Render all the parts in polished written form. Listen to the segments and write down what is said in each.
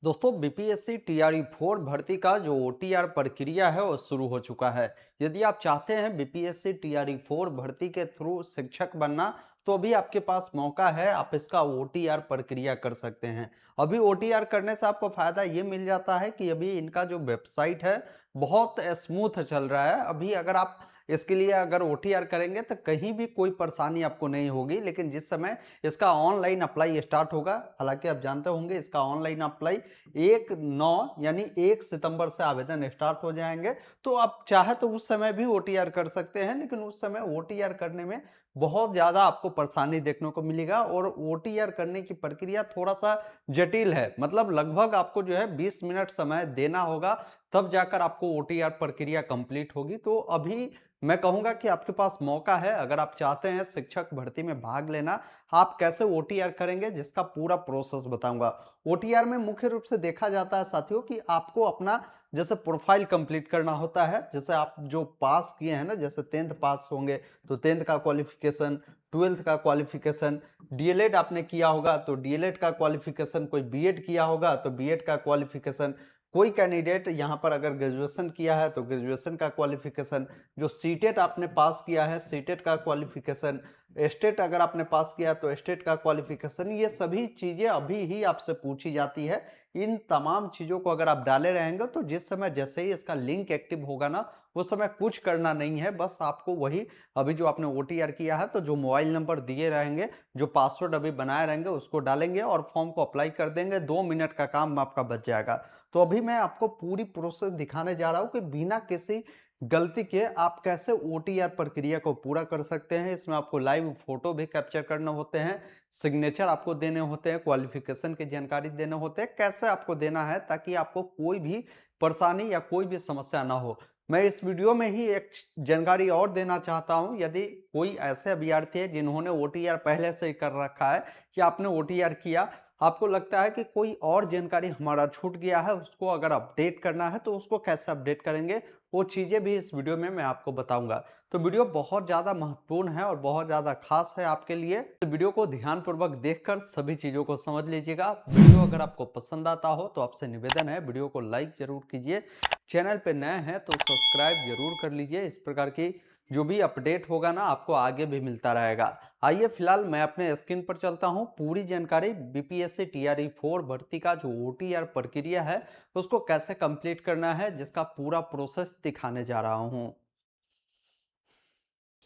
दोस्तों BPSC TRE 4 भर्ती का जो ओटीआर प्रक्रिया है वो शुरू हो चुका है। यदि आप चाहते हैं बीपीएससी टीआरई 4 भर्ती के थ्रू शिक्षक बनना तो अभी आपके पास मौका है, आप इसका ओटीआर प्रक्रिया कर सकते हैं। अभी ओटीआर करने से आपको फायदा ये मिल जाता है कि अभी इनका जो वेबसाइट है बहुत स्मूथ चल रहा है। अभी अगर आप इसके लिए अगर ओटीआर करेंगे तो कहीं भी कोई परेशानी आपको नहीं होगी, लेकिन जिस समय इसका ऑनलाइन अप्लाई स्टार्ट होगा, हालांकि आप जानते होंगे इसका ऑनलाइन अप्लाई 1/9 यानी 1 सितंबर से आवेदन स्टार्ट हो जाएंगे। तो आप चाहे तो उस समय भी ओटीआर कर सकते हैं, लेकिन उस समय ओटीआर करने में बहुत ज़्यादा आपको परेशानी देखने को मिलेगा और ओटीआर करने की प्रक्रिया थोड़ा सा जटिल है। मतलब लगभग आपको जो है 20 मिनट समय देना होगा, तब जाकर आपको ओटीआर प्रक्रिया कंप्लीट होगी। तो अभी मैं कहूँगा कि आपके पास मौका है, अगर आप चाहते हैं शिक्षक भर्ती में भाग लेना, आप कैसे ओटीआर करेंगे जिसका पूरा प्रोसेस बताऊंगा। ओटीआर में मुख्य रूप से देखा जाता है साथियों कि आपको अपना जैसे प्रोफाइल कंप्लीट करना होता है। जैसे आप जो पास किए हैं ना, जैसे 10th पास होंगे तो 10th का क्वालिफिकेशन, 12th का क्वालिफिकेशन, डीएलएड आपने किया होगा तो डीएलएड का क्वालिफिकेशन, कोई बीएड किया होगा तो बीएड का क्वालिफिकेशन, कोई कैंडिडेट यहाँ पर अगर ग्रेजुएशन किया है तो ग्रेजुएशन का क्वालिफिकेशन, जो सीटेट आपने पास किया है सीटेट का क्वालिफिकेशन, स्टेट अगर आपने पास किया तो स्टेट का क्वालिफिकेशन, ये सभी चीजें अभी ही आपसे पूछी जाती है। इन तमाम चीजों को अगर आप डाले रहेंगे तो जिस समय जैसे ही इसका लिंक एक्टिव होगा ना, उस समय कुछ करना नहीं है, बस आपको वही अभी जो आपने ओटीआर किया है तो जो मोबाइल नंबर दिए रहेंगे, जो पासवर्ड अभी बनाए रहेंगे उसको डालेंगे और फॉर्म को अप्लाई कर देंगे। 2 मिनट का काम आपका बच जाएगा। तो अभी मैं आपको पूरी प्रोसेस दिखाने जा रहा हूं कि बिना किसी गलती के आप कैसे ओटीआर प्रक्रिया को पूरा कर सकते हैं। इसमें आपको लाइव फोटो भी कैप्चर करने होते हैं, सिग्नेचर आपको देने होते हैं, क्वालिफिकेशन की जानकारी देने होते हैं, कैसे आपको देना है ताकि आपको कोई भी परेशानी या कोई भी समस्या ना हो। मैं इस वीडियो में ही एक जानकारी और देना चाहता हूं, यदि कोई ऐसे अभ्यर्थी है जिन्होंने ओटीआर पहले से ही कर रखा है या आपने ओटीआर किया, आपको लगता है कि कोई और जानकारी हमारा छूट गया है, उसको अगर अपडेट करना है तो उसको कैसे अपडेट करेंगे, वो चीज़ें भी इस वीडियो में मैं आपको बताऊंगा। तो वीडियो बहुत ज़्यादा महत्वपूर्ण है और बहुत ज़्यादा खास है आपके लिए। तो वीडियो को ध्यानपूर्वक देखकर सभी चीज़ों को समझ लीजिएगा। वीडियो अगर आपको पसंद आता हो तो आपसे निवेदन है वीडियो को लाइक जरूर कीजिए, चैनल पे नए हैं तो सब्सक्राइब जरूर कर लीजिए। इस प्रकार की जो भी अपडेट होगा ना आपको आगे भी मिलता रहेगा। आइए फिलहाल मैं अपने स्क्रीन पर चलता हूं, पूरी जानकारी बीपीएससी टीआरई 4 भर्ती का जो ओटीआर प्रक्रिया है उसको कैसे कंप्लीट करना है, जिसका पूरा प्रोसेस दिखाने जा रहा हूं।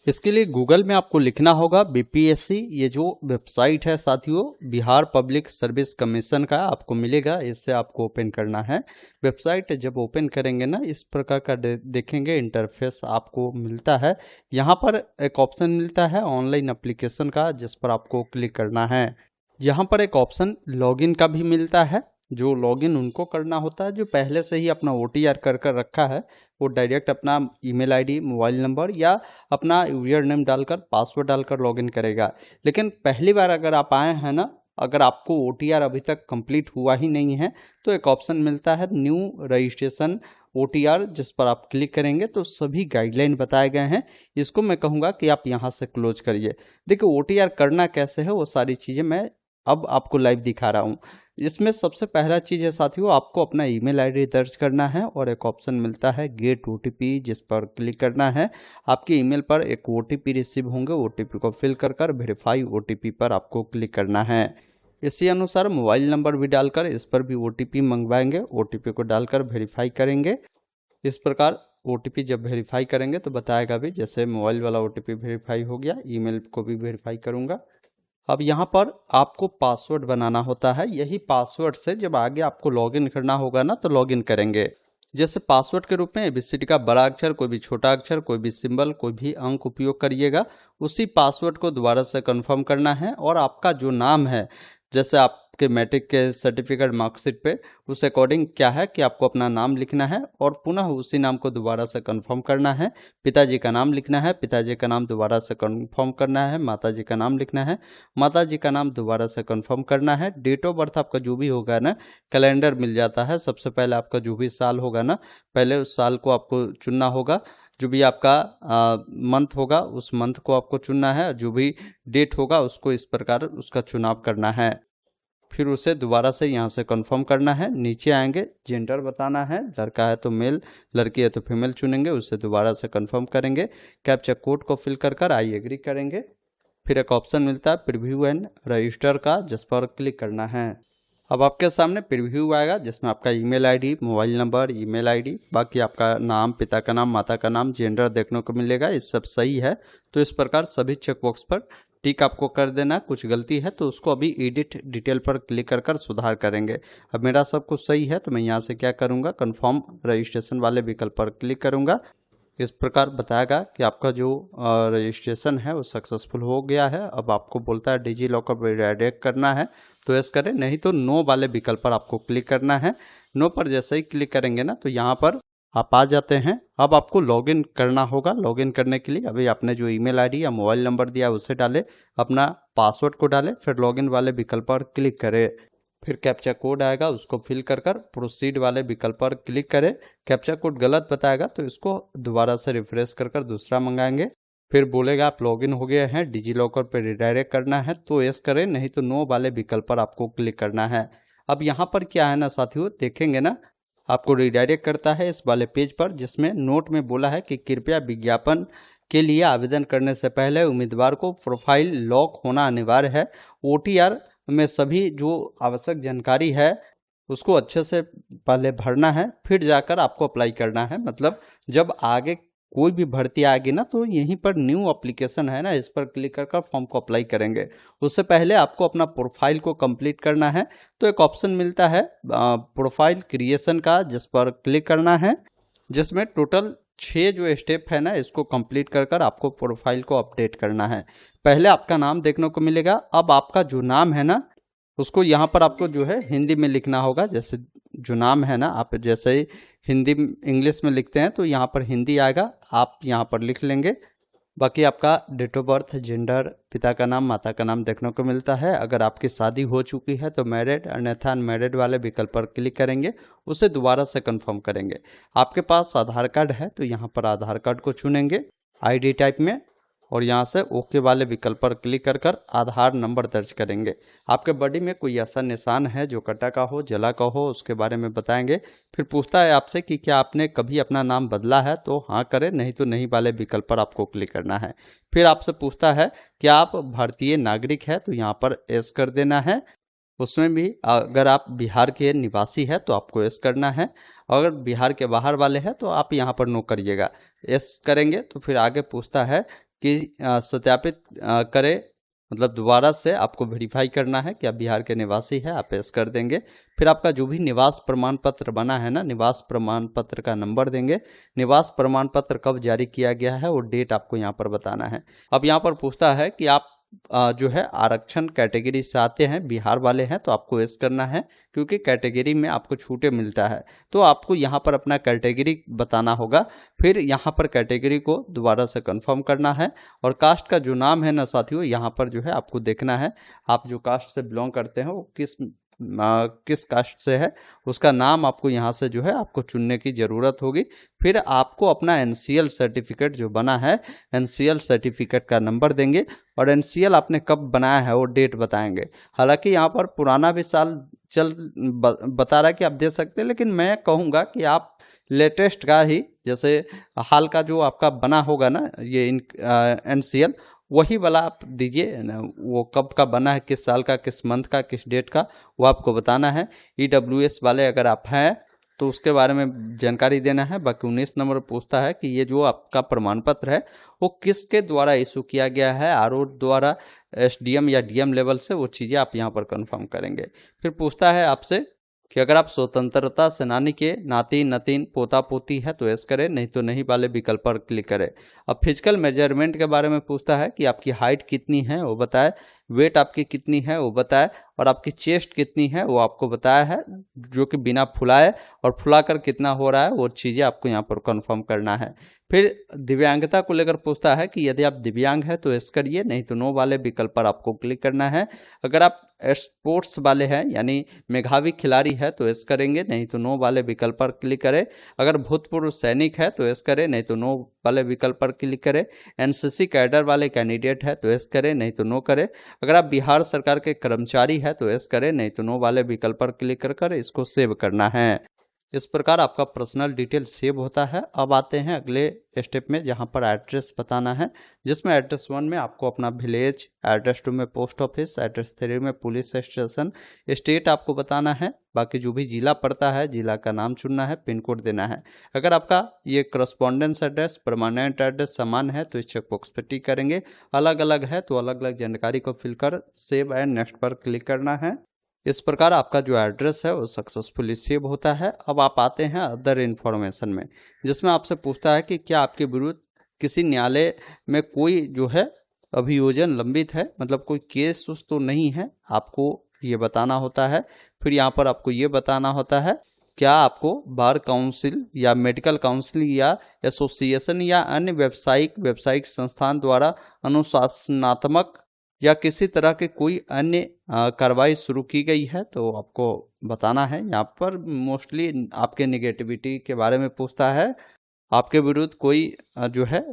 इसके लिए गूगल में आपको लिखना होगा बीपीएससी। ये जो वेबसाइट है साथियों, बिहार पब्लिक सर्विस कमीशन का आपको मिलेगा, इससे आपको ओपन करना है। वेबसाइट जब ओपन करेंगे ना, इस प्रकार का देखेंगे इंटरफेस आपको मिलता है। यहाँ पर एक ऑप्शन मिलता है ऑनलाइन एप्लीकेशन का, जिस पर आपको क्लिक करना है। यहाँ पर एक ऑप्शन लॉगिन का भी मिलता है, जो लॉगिन उनको करना होता है जो पहले से ही अपना ओटीआर कर रखा है। वो डायरेक्ट अपना ईमेल आईडी, मोबाइल नंबर या अपना यूजर नेम डालकर, पासवर्ड डालकर लॉगिन करेगा। लेकिन पहली बार अगर आप आए हैं ना, अगर आपको ओटीआर अभी तक कंप्लीट हुआ ही नहीं है, तो एक ऑप्शन मिलता है न्यू रजिस्ट्रेशन ओटीआर, जिस पर आप क्लिक करेंगे तो सभी गाइडलाइन बताए गए हैं। इसको मैं कहूँगा कि आप यहाँ से क्लोज करिए। देखिए ओटीआर करना कैसे है वो सारी चीज़ें मैं अब आपको लाइव दिखा रहा हूँ। इसमें सबसे पहला चीज़ है साथियों, आपको अपना ईमेल आईडी दर्ज करना है और एक ऑप्शन मिलता है गेट ओटीपी, जिस पर क्लिक करना है। आपके ईमेल पर एक ओटीपी रिसीव होंगे, ओटीपी को फिल कर वेरीफाई ओटीपी पर आपको क्लिक करना है। इसी अनुसार मोबाइल नंबर भी डालकर इस पर भी ओटीपी मंगवाएंगे, ओटीपी को डालकर वेरीफाई करेंगे। इस प्रकार ओटीपी जब वेरीफाई करेंगे तो बताएगा भी, जैसे मोबाइल वाला ओटीपी वेरीफाई हो गया, ईमेल को भी वेरीफाई करूँगा। अब यहाँ पर आपको पासवर्ड बनाना होता है। यही पासवर्ड से जब आगे आपको लॉगिन करना होगा ना, तो लॉगिन करेंगे। जैसे पासवर्ड के रूप में एबीसीडी का बड़ा अक्षर, कोई भी छोटा अक्षर, कोई भी सिंबल, कोई भी अंक उपयोग करिएगा। उसी पासवर्ड को दोबारा से कंफर्म करना है और आपका जो नाम है, जैसे आपके मैट्रिक के सर्टिफिकेट मार्कशीट पे, उस अकॉर्डिंग क्या है कि आपको अपना नाम लिखना है और पुनः उसी नाम को दोबारा से कंफर्म करना है। पिताजी का नाम लिखना है, पिताजी का नाम दोबारा से कंफर्म करना है। माताजी का नाम लिखना है, माताजी का नाम दोबारा से कंफर्म करना है। डेट ऑफ बर्थ आपका जो भी होगा ना, कैलेंडर मिल जाता है। सबसे पहले आपका जो भी साल होगा ना, पहले उस साल को आपको चुनना होगा। जो भी आपका मंथ होगा उस मंथ को आपको चुनना है। जो भी डेट होगा उसको इस प्रकार उसका चुनाव करना है। फिर उसे दोबारा से यहाँ से कंफर्म करना है। नीचे आएंगे, जेंडर बताना है, लड़का है तो मेल, लड़की है तो फीमेल चुनेंगे, उसे दोबारा से कंफर्म करेंगे। कैप्चा कोड को फिल कर आई एग्री करेंगे। फिर एक ऑप्शन मिलता है प्रीव्यू एंड रजिस्टर का, जिस पर क्लिक करना है। अब आपके सामने प्रीव्यू आएगा जिसमें आपका email ID, mobile number, email ID, बाकी आपका नाम, पिता का नाम, माता का नाम, जेंडर देखने को मिलेगा। ये सब सही है तो इस प्रकार सभी चेकबॉक्स पर टिक आपको कर देना। कुछ गलती है तो उसको अभी एडिट डिटेल पर क्लिक कर सुधार करेंगे। अब मेरा सब कुछ सही है तो मैं यहाँ से क्या करूँगा, कन्फर्म रजिस्ट्रेशन वाले विकल्प पर क्लिक करूँगा। इस प्रकार बताएगा कि आपका जो रजिस्ट्रेशन है वो सक्सेसफुल हो गया है। अब आपको बोलता है डिजी लॉकर पर रिडायरेक्ट करना है तो यस करें, नहीं तो नो वाले विकल्प पर आपको क्लिक करना है। नो पर जैसे ही क्लिक करेंगे ना तो यहाँ पर आप आ जाते हैं। अब आपको लॉगिन करना होगा। लॉगिन करने के लिए अभी आपने जो ईमेल आईडी या मोबाइल नंबर दिया उसे डालें, अपना पासवर्ड को डालें, फिर लॉगिन वाले विकल्प पर क्लिक करें। फिर कैप्चा कोड आएगा, उसको फिल कर प्रोसीड वाले विकल्प पर क्लिक करें। कैप्चा कोड गलत बताएगा तो इसको दोबारा से रिफ्रेश कर दूसरा मंगाएंगे। फिर बोलेगा आप लॉगिन हो गए हैं, डिजी लॉकर पर रिडायरेक्ट करना है तो यस करें, नहीं तो नो वाले विकल्प पर आपको क्लिक करना है। अब यहाँ पर क्या है ना साथियों, देखेंगे ना आपको रिडायरेक्ट करता है इस वाले पेज पर, जिसमें नोट में बोला है कि कृपया विज्ञापन के लिए आवेदन करने से पहले उम्मीदवार को प्रोफाइल लॉक होना अनिवार्य है। OTR में सभी जो आवश्यक जानकारी है उसको अच्छे से पहले भरना है, फिर जाकर आपको अप्लाई करना है। मतलब जब आगे कोई भी भर्ती आएगी ना तो यहीं पर न्यू एप्लीकेशन है ना, इस पर क्लिक कर फॉर्म को अप्लाई करेंगे। उससे पहले आपको अपना प्रोफाइल को कंप्लीट करना है। तो एक ऑप्शन मिलता है प्रोफाइल क्रिएशन का, जिस पर क्लिक करना है, जिसमें टोटल 6 जो स्टेप है ना इसको कंप्लीट कर आपको प्रोफाइल को अपडेट करना है। पहले आपका नाम देखने को मिलेगा। अब आपका जो नाम है ना उसको यहाँ पर आपको जो है हिंदी में लिखना होगा। जैसे जो नाम है ना, आप जैसे ही हिंदी इंग्लिश में लिखते हैं तो यहाँ पर हिंदी आएगा, आप यहाँ पर लिख लेंगे। बाकी आपका डेट ऑफ बर्थ, जेंडर, पिता का नाम, माता का नाम देखने को मिलता है। अगर आपकी शादी हो चुकी है तो मैरिड, अन्यथा अनमैरिड वाले विकल्प पर क्लिक करेंगे, उसे दोबारा से कंफर्म करेंगे। आपके पास आधार कार्ड है तो यहाँ पर आधार कार्ड को चुनेंगे ID टाइप में, और यहाँ से ओके वाले विकल्प पर क्लिक कर आधार नंबर दर्ज करेंगे। आपके बॉडी में कोई ऐसा निशान है जो कटा का हो, जला का हो, उसके बारे में बताएंगे। फिर पूछता है आपसे कि क्या आपने कभी अपना नाम बदला है, तो हाँ करें, नहीं तो नहीं वाले विकल्प पर आपको क्लिक करना है। फिर आपसे पूछता है क्या आप भारतीय नागरिक है, तो यहाँ पर एस कर देना है। उसमें भी अगर आप बिहार के निवासी है तो आपको एस करना है, अगर बिहार के बाहर वाले हैं तो आप यहाँ पर नो करिएगा। एस करेंगे तो फिर आगे पूछता है कि सत्यापित करें, मतलब दोबारा से आपको वेरीफाई करना है कि आप बिहार के निवासी है, आप एस कर देंगे। फिर आपका जो भी निवास प्रमाण पत्र बना है ना, निवास प्रमाण पत्र का नंबर देंगे। निवास प्रमाण पत्र कब जारी किया गया है वो डेट आपको यहाँ पर बताना है। अब यहाँ पर पूछता है कि आप जो है आरक्षण कैटेगरी से आते हैं, बिहार वाले हैं, तो आपको एस करना है, क्योंकि कैटेगरी में आपको छूटे मिलता है तो आपको यहाँ पर अपना कैटेगरी बताना होगा। फिर यहाँ पर कैटेगरी को दोबारा से कंफर्म करना है। और कास्ट का जो नाम है ना साथियों, यहाँ पर जो है आपको देखना है आप जो कास्ट से बिलोंग करते हैं वो किस कास्ट से है, उसका नाम आपको यहाँ से जो है आपको चुनने की ज़रूरत होगी। फिर आपको अपना NCL सर्टिफिकेट जो बना है, NCL सर्टिफिकेट का नंबर देंगे, और NCL आपने कब बनाया है वो डेट बताएंगे। हालांकि यहाँ पर पुराना भी साल बता रहा है कि आप दे सकते हैं, लेकिन मैं कहूँगा कि आप लेटेस्ट का ही, जैसे हाल का जो आपका बना होगा ना ये NCL, वही वाला आप दीजिए। वो कब का बना है, किस साल का, किस मंथ का, किस डेट का, वो आपको बताना है। EWS वाले अगर आप हैं तो उसके बारे में जानकारी देना है। बाकी 19 नंबर पूछता है कि ये जो आपका प्रमाण पत्र है वो किसके द्वारा इशू किया गया है, RO द्वारा, SDM या DM लेवल से, वो चीज़ें आप यहाँ पर कंफर्म करेंगे। फिर पूछता है आपसे कि अगर आप स्वतंत्रता सेनानी के नाती नतीन पोता पोती है तो एस करें, नहीं तो नहीं वाले विकल्प पर क्लिक करें। अब फिजिकल मेजरमेंट के बारे में पूछता है कि आपकी हाइट कितनी है वो बताए, वेट आपकी कितनी है वो बताए, और आपकी चेस्ट कितनी है वो आपको बताया है, जो कि बिना फुलाए, और फुलाकर कितना हो रहा है वो चीज़ें आपको यहाँ पर कंफर्म करना है। फिर दिव्यांगता को लेकर पूछता है कि यदि आप दिव्यांग है तो एस करिए, नहीं तो नो वाले विकल्प पर आपको क्लिक करना है। अगर आप स्पोर्ट्स वाले हैं यानी मेधावी खिलाड़ी है तो एस करेंगे, नहीं तो नो वाले विकल्प पर क्लिक करें। अगर भूतपूर्व सैनिक है तो एस करें, नहीं तो नो वाले विकल्प पर क्लिक करें। NCC कैडर वाले कैंडिडेट है तो एस करें, नहीं तो नो करें। अगर आप बिहार सरकार के कर्मचारी है तो यस करें, नहीं तो नो वाले विकल्प पर क्लिक कर इसको सेव करना है। इस प्रकार आपका पर्सनल डिटेल सेव होता है। अब आते हैं अगले स्टेप में, जहां पर एड्रेस बताना है, जिसमें एड्रेस 1 में आपको अपना विलेज, एड्रेस 2 में पोस्ट ऑफिस, एड्रेस 3 में पुलिस स्टेशन, स्टेट आपको बताना है, बाकी जो भी जिला पड़ता है जिला का नाम चुनना है, पिन कोड देना है। अगर आपका ये करस्पॉन्डेंस एड्रेस, परमानेंट एड्रेस समान है तो इस चेकबॉक्स पर टिक करेंगे, अलग अलग है तो अलग अलग जानकारी को फिल कर सेव एंड नेक्स्ट पर क्लिक करना है। इस प्रकार आपका जो एड्रेस है वो सक्सेसफुली सेव होता है। अब आप आते हैं अदर इन्फॉर्मेशन में, जिसमें आपसे पूछता है कि क्या आपके विरुद्ध किसी न्यायालय में कोई जो है अभियोजन लंबित है, मतलब कोई केस उस तो नहीं है, आपको ये बताना होता है। फिर यहाँ पर आपको ये बताना होता है क्या आपको बार काउंसिल या मेडिकल काउंसिल या एसोसिएशन या अन्य व्यावसायिक संस्थान द्वारा अनुशासनात्मक या किसी तरह के कोई अन्य कार्रवाई शुरू की गई है तो आपको बताना है। यहाँ पर मोस्टली आपके नेगेटिविटी के बारे में पूछता है। आपके विरुद्ध कोई जो है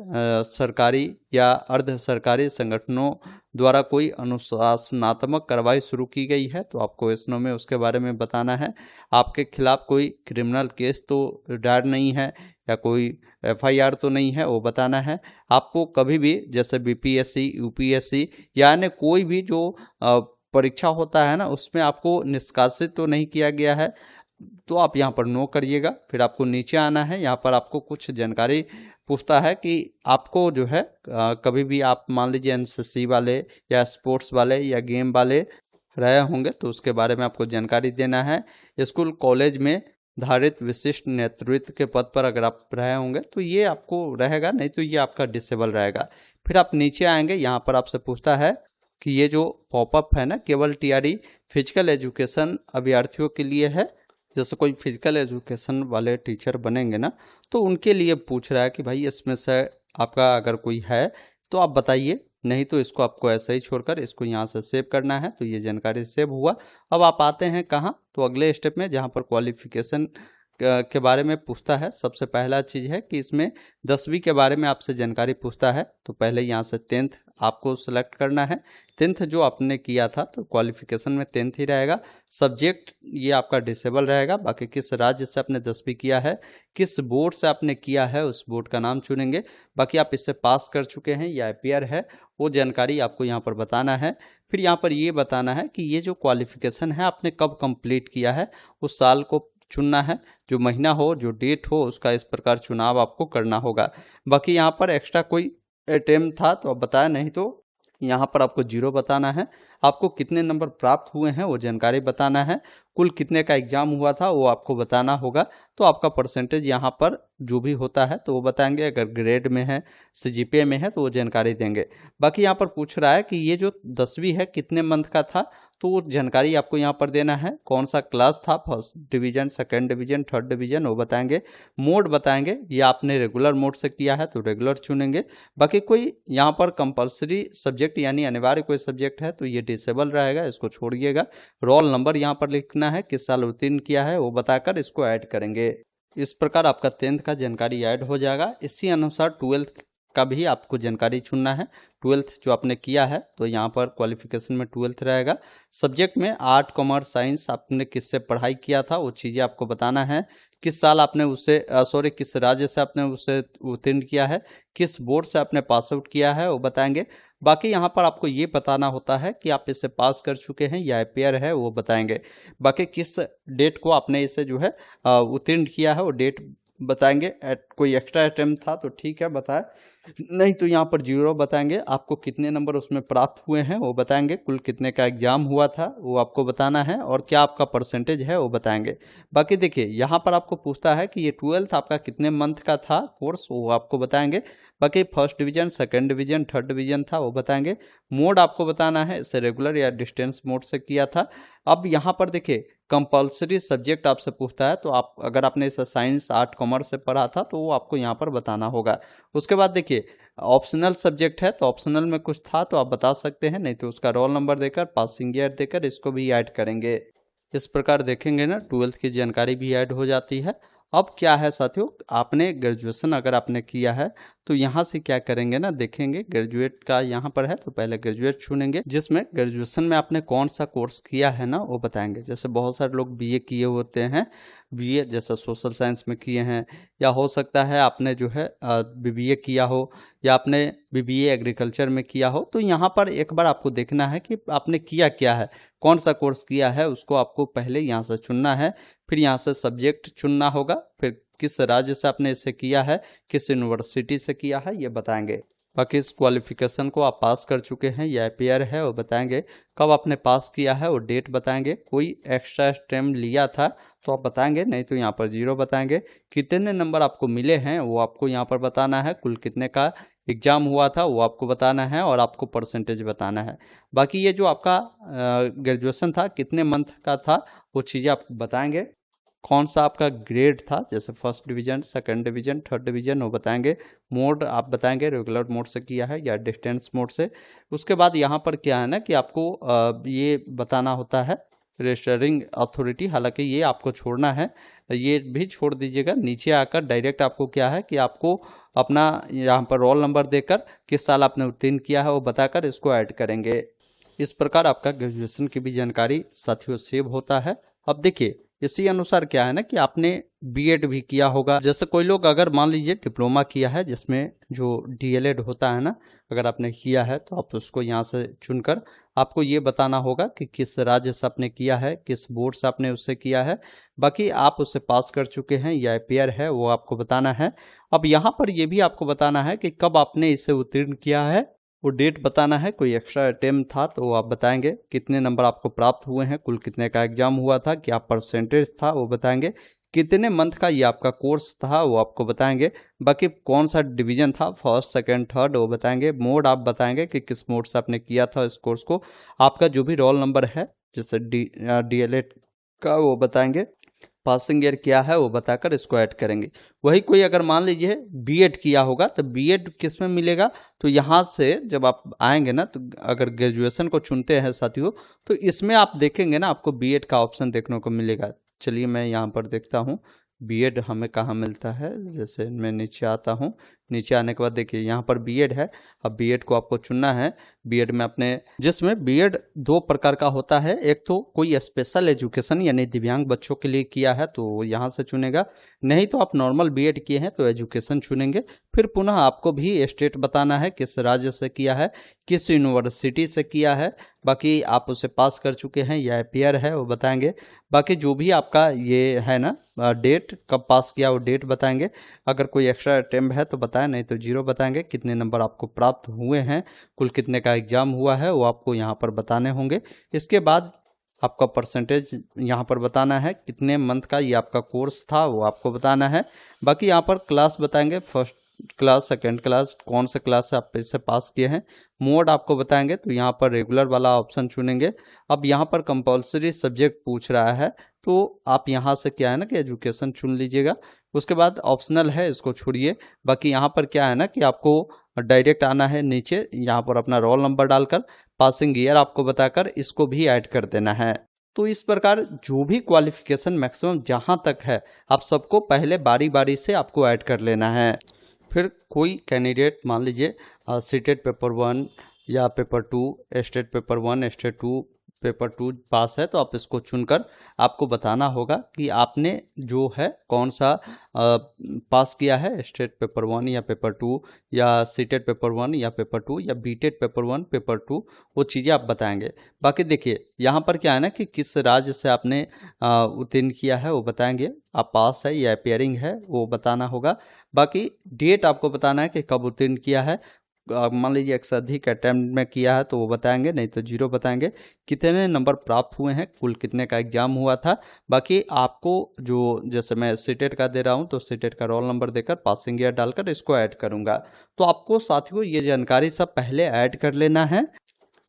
सरकारी या अर्ध सरकारी संगठनों द्वारा कोई अनुशासनात्मक कार्रवाई शुरू की गई है तो आपको इस नो में उसके बारे में बताना है। आपके खिलाफ कोई क्रिमिनल केस तो दायर नहीं है या कोई FIR तो नहीं है, वो बताना है। आपको कभी भी जैसे BPSC, UPSC या अन्य कोई भी जो परीक्षा होता है ना, उसमें आपको निष्कासित तो नहीं किया गया है तो आप यहाँ पर नो करिएगा। फिर आपको नीचे आना है, यहाँ पर आपको कुछ जानकारी पूछता है कि आपको जो है कभी भी आप मान लीजिए NCC वाले या स्पोर्ट्स वाले या गेम वाले रहे होंगे तो उसके बारे में आपको जानकारी देना है। स्कूल कॉलेज में धारित विशिष्ट नेतृत्व के पद पर अगर आप रहे होंगे तो ये आपको रहेगा, नहीं तो ये आपका डिसेबल रहेगा। फिर आप नीचे आएंगे, यहाँ पर आपसे पूछता है कि ये जो पॉपअप है ना, केवल TRE फिजिकल एजुकेशन अभ्यर्थियों के लिए है। जैसे कोई फिजिकल एजुकेशन वाले टीचर बनेंगे ना तो उनके लिए पूछ रहा है कि भाई इसमें से आपका अगर कोई है तो आप बताइए, नहीं तो इसको आपको ऐसे ही छोड़कर इसको यहाँ से सेव करना है। तो ये जानकारी सेव हुआ। अब आप आते हैं कहाँ, तो अगले स्टेप में जहाँ पर क्वालिफिकेशन के बारे में पूछता है। सबसे पहला चीज़ है कि इसमें 10वीं के बारे में आपसे जानकारी पूछता है तो पहले यहाँ से 10th आपको सेलेक्ट करना है। 10th जो आपने किया था तो क्वालिफिकेशन में 10th ही रहेगा। सब्जेक्ट ये आपका डिसेबल रहेगा। बाकी किस राज्य से आपने 10वीं किया है, किस बोर्ड से आपने किया है, उस बोर्ड का नाम चुनेंगे। बाकी आप इससे पास कर चुके हैं या APR है, वो जानकारी आपको यहाँ पर बताना है। फिर यहाँ पर ये बताना है कि ये जो क्वालिफिकेशन है आपने कब कंप्लीट किया है, उस साल को चुनना है, जो महीना हो, जो डेट हो, उसका इस प्रकार चुनाव आपको करना होगा। बाकी यहाँ पर एक्स्ट्रा कोई अटेम्प्ट था तो आप बताया, नहीं तो यहाँ पर आपको 0 बताना है। आपको कितने नंबर प्राप्त हुए हैं वो जानकारी बताना है। कुल कितने का एग्जाम हुआ था वो आपको बताना होगा। तो आपका परसेंटेज यहाँ पर जो भी होता है तो वो बताएंगे। अगर ग्रेड में है, CGPA में है तो वो जानकारी देंगे। बाकी यहाँ पर पूछ रहा है कि ये जो 10वीं है कितने मंथ का था तो वो जानकारी आपको यहाँ पर देना है। कौन सा क्लास था, first division, second division, third division, वो बताएंगे। मोड बताएंगे, ये आपने रेगुलर मोड से किया है तो रेगुलर चुनेंगे। बाकी कोई यहाँ पर कंपलसरी सब्जेक्ट यानी अनिवार्य कोई सब्जेक्ट है तो ये डिसेबल रहेगा, इसको छोड़िएगा। रोल नंबर यहाँ पर लिखना है, किस साल उत्तीर्ण किया है वो बताकर इसको ऐड करेंगे। इस प्रकार आपका 10th का जानकारी ऐड हो जाएगा। इसी अनुसार 12th का भी आपको जानकारी चुनना है। 12th जो आपने किया है तो यहाँ पर क्वालिफिकेशन में 12th रहेगा। सब्जेक्ट में आर्ट, कॉमर्स, साइंस आपने किससे पढ़ाई किया था वो चीज़ें आपको बताना है। किस साल आपने उससे किस राज्य से आपने उसे उत्तीर्ण किया है, किस बोर्ड से आपने पास आउट किया है वो बताएंगे। बाकी यहाँ पर आपको ये बताना होता है कि आप इससे पास कर चुके हैं या APR है वो बताएंगे। बाकी किस डेट को आपने इसे जो है उत्तीर्ण किया है वो डेट बताएंगे। कोई एक्स्ट्रा अटेम्प्ट था तो ठीक है बताए, नहीं तो यहाँ पर 0 बताएंगे। आपको कितने नंबर उसमें प्राप्त हुए हैं वो बताएंगे। कुल कितने का एग्जाम हुआ था वो आपको बताना है और क्या आपका परसेंटेज है वो बताएंगे। बाकी देखिए यहाँ पर आपको पूछता है कि ये 12th आपका कितने मंथ का था कोर्स, वो आपको बताएंगे। बाकी first division, second division, third division था वो बताएंगे। मोड आपको बताना है, इसे रेगुलर या डिस्टेंस मोड से किया था। अब यहाँ पर देखिए कंपलसरी सब्जेक्ट आपसे पूछता है तो आप अगर आपने इसे साइंस, आर्ट, कॉमर्स से पढ़ा था तो वो आपको यहाँ पर बताना होगा। उसके बाद देखिए ऑप्शनल सब्जेक्ट है तो ऑप्शनल में कुछ था तो आप बता सकते हैं, नहीं तो उसका रोल नंबर देकर, पासिंग ईयर देकर इसको भी ऐड करेंगे। इस प्रकार देखेंगे ना 12th की जानकारी भी ऐड हो जाती है। अब क्या है साथियों, आपने ग्रेजुएशन अगर आपने किया है तो यहाँ से क्या करेंगे ना, देखेंगे ग्रेजुएट का यहाँ पर है तो पहले ग्रेजुएट चुनेंगे, जिसमें ग्रेजुएशन में आपने कौन सा कोर्स किया है ना वो बताएंगे। जैसे बहुत सारे लोग बीए किए होते हैं, बीए जैसा सोशल साइंस में किए हैं, या हो सकता है आपने जो है बीबीए किया हो, या आपने बीबीए एग्रीकल्चर में किया हो। तो यहाँ पर एक बार आपको देखना है कि आपने किया क्या है, कौन सा कोर्स किया है, उसको आपको पहले यहाँ से चुनना है। फिर यहाँ से सब्जेक्ट चुनना होगा, फिर किस राज्य से आपने इसे किया है, किस यूनिवर्सिटी से किया है, ये बताएंगे। बाकी इस क्वालिफिकेशन को आप पास कर चुके हैं या अपियर है वो बताएंगे, कब आपने पास किया है वो डेट बताएंगे, कोई एक्स्ट्रा स्ट्रीम लिया था तो आप बताएंगे, नहीं तो यहाँ पर 0 बताएंगे। कितने नंबर आपको मिले हैं वो आपको यहाँ पर बताना है, कुल कितने का एग्ज़ाम हुआ था वो आपको बताना है, और आपको परसेंटेज बताना है। बाकी ये जो आपका ग्रेजुएशन था कितने मंथ का था वो चीज़ें आप बताएंगे। कौन सा आपका ग्रेड था, जैसे first division, second division, third division, वो बताएंगे। मोड आप बताएंगे रेगुलर मोड से किया है या डिस्टेंस मोड से। उसके बाद यहाँ पर क्या है ना कि आपको ये बताना होता है रजिस्टरिंग अथॉरिटी, हालांकि ये आपको छोड़ना है, ये भी छोड़ दीजिएगा। नीचे आकर डायरेक्ट आपको क्या है कि आपको अपना यहाँ पर रोल नंबर देकर किस साल आपने उत्तीर्ण किया है वो बताकर इसको ऐड करेंगे। इस प्रकार आपका ग्रेजुएशन की भी जानकारी साथियों सेव होता है। अब देखिए इसी अनुसार क्या है ना कि आपने बीएड भी किया होगा। जैसे कोई लोग अगर मान लीजिए डिप्लोमा किया है जिसमें जो डीएलएड होता है ना, अगर आपने किया है तो आप उसको यहाँ से चुनकर आपको ये बताना होगा कि किस राज्य से आपने किया है, किस बोर्ड से आपने उससे किया है। बाकी आप उससे पास कर चुके हैं या अपियर है वो आपको बताना है। अब यहाँ पर ये भी आपको बताना है कि कब आपने इसे उत्तीर्ण किया है, वो डेट बताना है। कोई एक्स्ट्रा अटेम्प्ट था तो वो आप बताएंगे, कितने नंबर आपको प्राप्त हुए हैं, कुल कितने का एग्जाम हुआ था, क्या परसेंटेज था वो बताएंगे, कितने मंथ का ये आपका कोर्स था वो आपको बताएंगे। बाकी कौन सा डिवीजन था, फर्स्ट सेकंड थर्ड, वो बताएंगे। मोड आप बताएंगे कि किस मोड से आपने किया था इस कोर्स को। आपका जो भी रोल नंबर है जैसे डीएलएड का वो बताएंगे। पासिंग ईयर क्या है वो बताकर इसको ऐड करेंगे। वही कोई अगर मान लीजिए बीएड किया होगा तो बीएड किस में मिलेगा, तो यहाँ से जब आप आएंगे ना तो अगर ग्रेजुएशन को चुनते हैं साथियों तो इसमें आप देखेंगे ना आपको बीएड का ऑप्शन देखने को मिलेगा। चलिए मैं यहाँ पर देखता हूँ बीएड हमें कहाँ मिलता है। जैसे मैं नीचे आता हूँ, नीचे आने के बाद देखिए यहाँ पर बीएड है। अब बीएड को आपको चुनना है। बीएड में अपने जिसमें बीएड 2 प्रकार का होता है, एक तो कोई स्पेशल एजुकेशन यानी दिव्यांग बच्चों के लिए किया है तो यहाँ से चुनेगा, नहीं तो आप नॉर्मल बीएड किए हैं तो एजुकेशन चुनेंगे। फिर पुनः आपको भी स्टेट बताना है, किस राज्य से किया है, किस यूनिवर्सिटी से किया है। बाकी आप उसे पास कर चुके हैं या अपियर है वो बताएंगे। बाकी जो भी आपका ये है ना डेट कब पास किया वो डेट बताएंगे। अगर कोई एक्स्ट्रा अटेम्प्ट है तो बताएं, नहीं तो 0 बताएंगे। कितने नंबर आपको प्राप्त हुए हैं, कुल कितने का एग्जाम हुआ है वो आपको यहाँ पर बताने होंगे। इसके बाद आपका परसेंटेज यहाँ पर बताना है, कितने मंथ का ये आपका कोर्स था वो आपको बताना है। बाकी यहाँ पर क्लास बताएंगे, फर्स्ट क्लास, सेकंड क्लास, कौन से क्लास से आप इससे पास किए हैं। मोड आपको बताएंगे तो यहाँ पर रेगुलर वाला ऑप्शन चुनेंगे। अब यहाँ पर कंपलसरी सब्जेक्ट पूछ रहा है तो आप यहाँ से क्या है ना कि एजुकेशन चुन लीजिएगा। उसके बाद ऑप्शनल है, इसको छोड़िए। बाकी यहाँ पर क्या है ना कि आपको डायरेक्ट आना है नीचे, यहाँ पर अपना रोल नंबर डालकर पासिंग ईयर आपको बताकर इसको भी ऐड कर देना है। तो इस प्रकार जो भी क्वालिफिकेशन मैक्सिमम जहाँ तक है आप सबको पहले बारी बारी से आपको ऐड कर लेना है। फिर कोई कैंडिडेट मान लीजिए सीटेट पेपर 1 या paper 2, state paper 1, state 2, paper 2 पास है तो आप इसको चुनकर आपको बताना होगा कि आपने जो है कौन सा पास किया है, स्टेट पेपर 1 या पेपर 2 या सीटेट पेपर 1 या पेपर 2 या बीटेट पेपर 1 पेपर 2, वो चीज़ें आप बताएंगे। बाकी देखिए यहाँ पर क्या है ना कि किस राज्य से आपने उत्तीर्ण किया है वो बताएंगे। आप पास है या अपियरिंग है वो बताना होगा। बाकी डेट आपको बताना है कि कब उत्तीर्ण किया है। मान लीजिए 1 से अधिक अटेम्प्ट में किया है तो वो बताएंगे, नहीं तो 0 बताएंगे। कितने नंबर प्राप्त हुए हैं, कुल कितने का एग्जाम हुआ था। बाकी आपको जो जैसे मैं सीटेट का दे रहा हूँ तो सीटेट का रोल नंबर देकर पासिंग ईयर डालकर इसको ऐड करूँगा। तो आपको साथियों ये जानकारी सब पहले ऐड कर लेना है,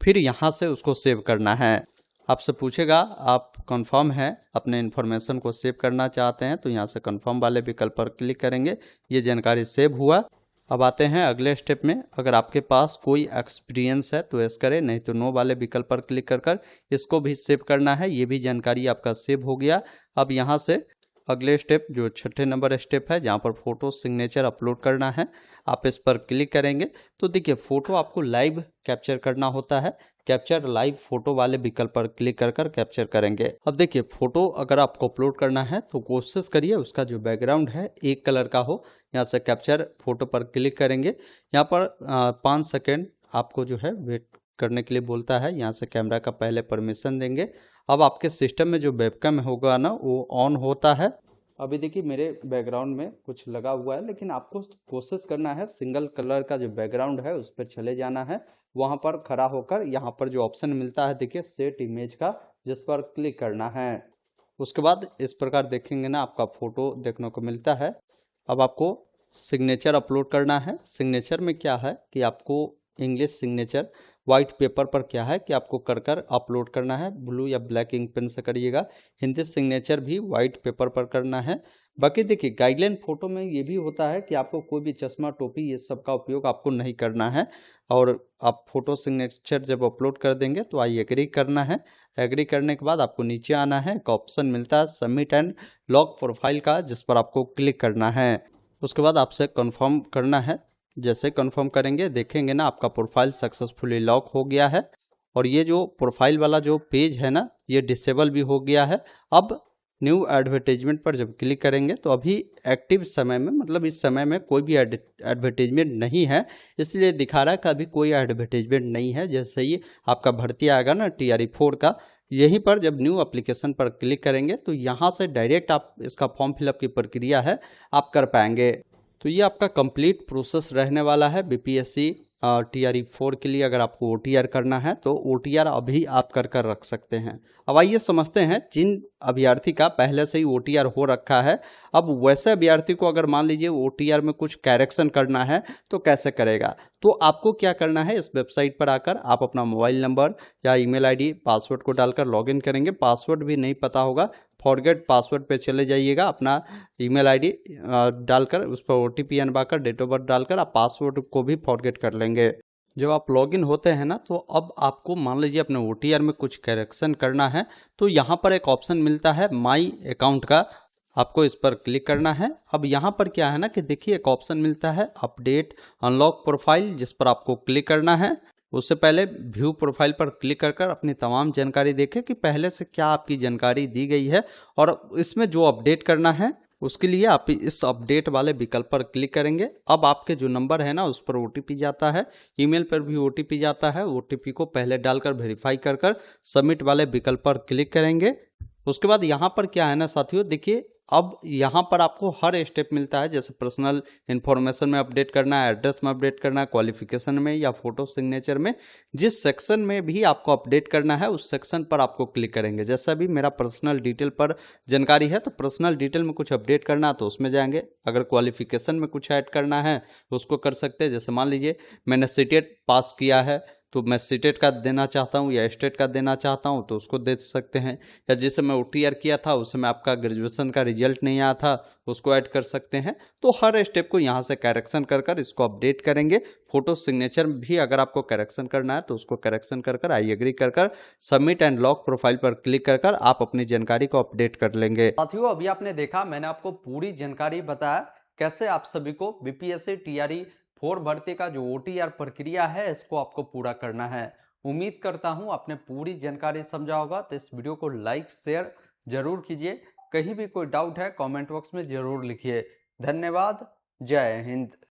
फिर यहाँ से उसको सेव करना है। आपसे पूछेगा आप कंफर्म है अपने इन्फॉर्मेशन को सेव करना चाहते हैं तो यहाँ से कंफर्म वाले विकल्प पर क्लिक करेंगे। ये जानकारी सेव हुआ। अब आते हैं अगले स्टेप में। अगर आपके पास कोई एक्सपीरियंस है तो यस करें, नहीं तो नो वाले विकल्प पर क्लिक कर इसको भी सेव करना है। ये भी जानकारी आपका सेव हो गया। अब यहाँ से अगले स्टेप जो छठे नंबर स्टेप है, जहाँ पर फोटो सिग्नेचर अपलोड करना है, आप इस पर क्लिक करेंगे तो देखिए फोटो आपको लाइव कैप्चर करना होता है। कैप्चर लाइव फोटो वाले विकल्प पर क्लिक कर कर कैप्चर करेंगे। अब देखिए फोटो अगर आपको अपलोड करना है तो कोशिश करिए उसका जो बैकग्राउंड है एक कलर का हो। यहाँ से कैप्चर फोटो पर क्लिक करेंगे। यहाँ पर 5 सेकेंड आपको जो है वेट करने के लिए बोलता है। यहाँ से कैमरा का पहले परमिशन देंगे। अब आपके सिस्टम में जो वेबकैम होगा ना वो ऑन होता है। अभी देखिए मेरे बैकग्राउंड में कुछ लगा हुआ है, लेकिन आपको कोशिश करना है सिंगल कलर का जो बैकग्राउंड है उस पर चले जाना है। वहाँ पर खड़ा होकर यहाँ पर जो ऑप्शन मिलता है देखिए सेट इमेज का, जिस पर क्लिक करना है। उसके बाद इस प्रकार देखेंगे ना आपका फोटो देखने को मिलता है। अब आपको सिग्नेचर अपलोड करना है। सिग्नेचर में क्या है कि आपको इंग्लिश सिग्नेचर वाइट पेपर पर क्या है कि आपको कर कर अपलोड करना है। ब्लू या ब्लैक इंक पेन से करिएगा। हिंदी सिग्नेचर भी वाइट पेपर पर करना है। बाकी देखिए गाइडलाइन फोटो में ये भी होता है कि आपको कोई भी चश्मा टोपी ये सब का उपयोग आपको नहीं करना है। और आप फोटो सिग्नेचर जब अपलोड कर देंगे तो आई एग्री करना है। एग्री करने के बाद आपको नीचे आना है। एक ऑप्शन मिलता है सबमिट एंड लॉक प्रोफाइल का, जिस पर आपको क्लिक करना है। उसके बाद आपसे कंफर्म करना है। जैसे कंफर्म करेंगे देखेंगे ना आपका प्रोफाइल सक्सेसफुली लॉक हो गया है। और ये जो प्रोफाइल वाला जो पेज है ना ये डिसेबल भी हो गया है। अब न्यू एडवर्टाइजमेंट पर जब क्लिक करेंगे तो अभी एक्टिव समय में मतलब इस समय में कोई भी एडवर्टाइजमेंट नहीं है, इसलिए दिखा रहा है कि अभी कोई एडवर्टाइजमेंट नहीं है। जैसे ही आपका भर्ती आएगा ना TRE4 का, यहीं पर जब न्यू एप्लीकेशन पर क्लिक करेंगे तो यहाँ से डायरेक्ट आप इसका फॉर्म फिलअप की प्रक्रिया है आप कर पाएंगे। तो ये आपका कंप्लीट प्रोसेस रहने वाला है BPSC TRE4 के लिए। अगर आपको OTR करना है तो OTR अभी आप कर कर रख सकते हैं। अब आइए समझते हैं जिन अभ्यर्थी का पहले से ही OTR हो रखा है, अब वैसे अभ्यर्थी को अगर मान लीजिए OTR में कुछ करेक्शन करना है तो कैसे करेगा। तो आपको क्या करना है, इस वेबसाइट पर आकर आप अपना मोबाइल नंबर या ईमेल आईडी पासवर्ड को डालकर लॉगिन करेंगे। पासवर्ड भी नहीं पता होगा, फॉरगेट पासवर्ड पे चले जाइएगा। अपना ईमेल आईडी डालकर उस पर OTP अनवाकर डेट ऑफ बर्थ डालकर आप पासवर्ड को भी फॉरगेट कर लेंगे। जब आप लॉगिन होते हैं ना तो अब आपको मान लीजिए अपने OTR में कुछ करेक्शन करना है तो यहाँ पर एक ऑप्शन मिलता है माई अकाउंट का, आपको इस पर क्लिक करना है। अब यहाँ पर क्या है ना कि देखिए एक ऑप्शन मिलता है अपडेट अनलॉक प्रोफाइल, जिस पर आपको क्लिक करना है। उससे पहले व्यू प्रोफाइल पर क्लिक कर कर अपनी तमाम जानकारी देखें कि पहले से क्या आपकी जानकारी दी गई है, और इसमें जो अपडेट करना है उसके लिए आप इस अपडेट वाले विकल्प पर क्लिक करेंगे। अब आपके जो नंबर है ना उस पर OTP जाता है, ईमेल पर भी OTP जाता है। OTP को पहले डालकर वेरीफाई कर कर सबमिट वाले विकल्प पर क्लिक करेंगे। उसके बाद यहाँ पर क्या है ना साथियों, देखिए अब यहाँ पर आपको हर स्टेप मिलता है, जैसे पर्सनल इन्फॉर्मेशन में अपडेट करना है, एड्रेस में अपडेट करना है, क्वालिफिकेशन में या फोटो सिग्नेचर में। जिस सेक्शन में भी आपको अपडेट करना है उस सेक्शन पर आपको क्लिक करेंगे। जैसा भी मेरा पर्सनल डिटेल पर जानकारी है तो पर्सनल डिटेल में कुछ अपडेट करना है तो उसमें जाएंगे। अगर क्वालिफिकेशन में कुछ ऐड करना है तो उसको कर सकते हैं। जैसे मान लीजिए मैंने सीटेट पास किया है तो मैं सीटेट का देना चाहता हूँ या स्टेट का देना चाहता हूँ तो उसको दे सकते हैं। या जिसे मैं OTR किया था उस समय आपका ग्रेजुएशन का रिजल्ट नहीं आया था उसको ऐड कर सकते हैं। तो हर स्टेप को यहाँ से करेक्शन कर कर इसको अपडेट करेंगे। फोटो सिग्नेचर भी अगर आपको करेक्शन करना है तो उसको करेक्शन कर कर आई एग्री कर कर सबमिट एंड लॉक प्रोफाइल पर क्लिक कर कर आप अपनी जानकारी को अपडेट कर लेंगे। साथियों अभी आपने देखा, मैंने आपको पूरी जानकारी बताया कैसे आप सभी को BPSC TRE4 भर्ती का जो OTR प्रक्रिया है इसको आपको पूरा करना है। उम्मीद करता हूं आपने पूरी जानकारी समझा होगा। तो इस वीडियो को लाइक शेयर जरूर कीजिए। कहीं भी कोई डाउट है कमेंट बॉक्स में जरूर लिखिए। धन्यवाद। जय हिंद।